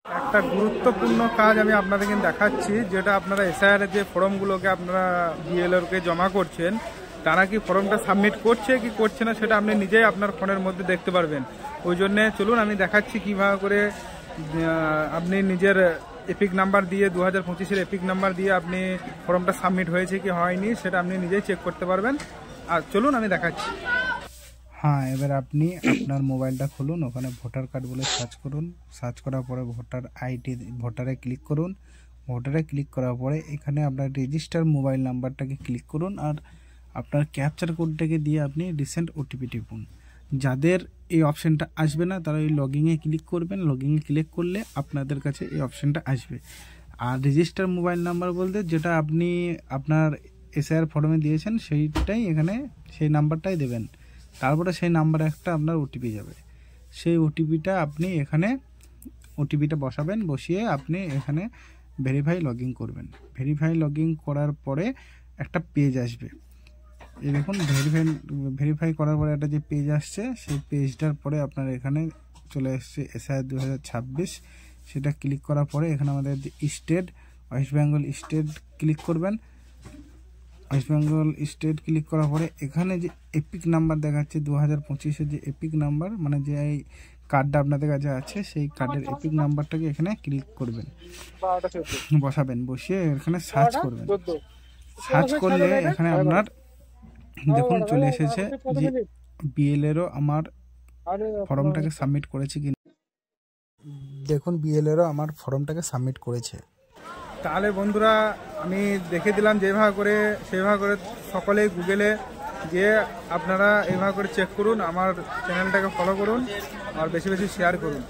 একটা গুরুত্বপূর্ণ কাজ আমি আপনাদেরকে দেখাচ্ছি, যেটা আপনারা এসআইআর যে ফর্মগুলোকে আপনারা বিএলওকে জমা করছেন, তারা কি ফর্মটা সাবমিট করছে কি করছে না সেটা আপনি নিজেই আপনার ফোনের মধ্যে দেখতে পারবেন। ওই জন্যে চলুন আমি দেখাচ্ছি কীভাবে করে আপনি নিজের এপিক নাম্বার দিয়ে 2025-এর এপিক নাম্বার দিয়ে আপনি ফর্মটা সাবমিট হয়েছে কি হয়নি সেটা আপনি নিজেই চেক করতে পারবেন। আর চলুন আমি দেখাচ্ছি। হ্যাঁ, এবার আপনি আপনার মোবাইলটা খুলুন, ওখানে ভোটার কার্ড বলে সার্চ করুন। সার্চ করার পরে ভোটারে ক্লিক করুন। ভোটারে ক্লিক করার পরে এখানে আপনার রেজিস্টার মোবাইল নাম্বারটাকে ক্লিক করুন, আর আপনার ক্যাপচার কোডটাকে দিয়ে আপনি রিসেন্ট ওটিপি টিপুন। যাদের এই অপশানটা আসবে না তারা এই লগইনে ক্লিক করবেন। লগইনে ক্লিক করলে আপনাদের কাছে এই অপশানটা আসবে। আর রেজিস্টার মোবাইল নাম্বার বলতে যেটা আপনি আপনার এসআইআর ফর্মে দিয়েছেন সেইটাই এখানে সেই নাম্বারটাই দেবেন। তারপরে সেই নাম্বারে একটা আপনার ওটিপি যাবে। সেই ওটিপিটা আপনি এখানে ওটিপিটা বসাবেন। বসিয়ে আপনি এখানে ভেরিফাই লগইন করবেন। ভেরিফাই লগইন করার পরে একটা পেজ আসবে। এই দেখুন, ভেরিফাই করার পরে একটা যে পেজ আসছে, সেই পেজটার পরে আপনার এখানে চলে এসছে এসআইআর 2026। সেটা ক্লিক করার পরে এখানে আমাদের state West Bengal state click করবেন। ওয়েস্ট বেঙ্গল স্টেট ক্লিক করার পরে এখানে যে এপিক নাম্বার দেখাচ্ছে 2025-এর যে এপিক নাম্বার, মানে যে এই কার্ডটা আপনাদের কাছে আছে, সেই কার্ডের এপিক নাম্বারটাকে এখানে ক্লিক করবেন, বসাবেন। বসিয়ে এখানে সার্চ করবেন। সার্চ করলে এখানে আপনার দেখুন চলে এসেছে যে বিএলএরও আমার ফর্মটাকে সাবমিট করেছে কি। দেখুন বিএলএরও আমার ফর্মটাকে সাবমিট করেছে। তাহলে বন্ধুরা আমি দেখে দিলাম যেভাবে করে সেভাবে করে সকলেই গুগলে গিয়ে আপনারা এইভাবে করে চেক করুন। আমার চ্যানেলটাকে ফলো করুন আর বেশি বেশি শেয়ার করুন।